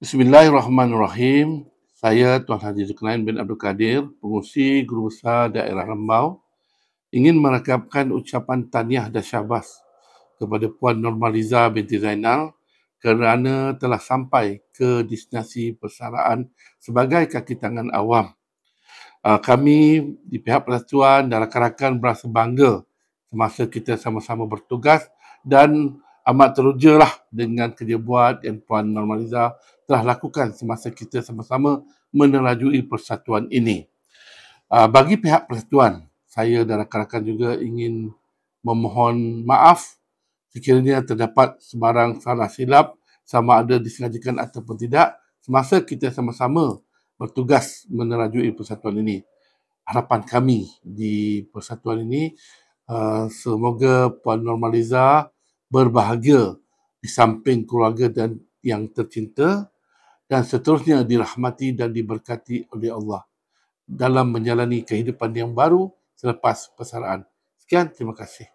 Bismillahirrahmanirrahim. Saya Tuan Haji Zulkarnain bin Abdul Kadir, Pengerusi Guru Besar Daerah Rembau, ingin merakapkan ucapan tahniah dan syabas kepada Puan Normaliza binti Zainal kerana telah sampai ke destinasi persaraan sebagai kaki tangan awam. Kami di pihak persatuan dan rakan-rakan berasa bangga semasa kita sama-sama bertugas dan amat terujalah dengan kerja buat yang Puan Normaliza telah lakukan semasa kita sama-sama menerajui persatuan ini. Bagi pihak persatuan, saya dan rakan-rakan juga ingin memohon maaf sekiranya terdapat sebarang salah silap sama ada disengajakan ataupun tidak semasa kita sama-sama bertugas menerajui persatuan ini. Harapan kami di persatuan ini, semoga Puan Normaliza berbahagia di samping keluarga dan yang tercinta dan seterusnya dirahmati dan diberkati oleh Allah dalam menjalani kehidupan yang baru selepas persaraan. Sekian, terima kasih.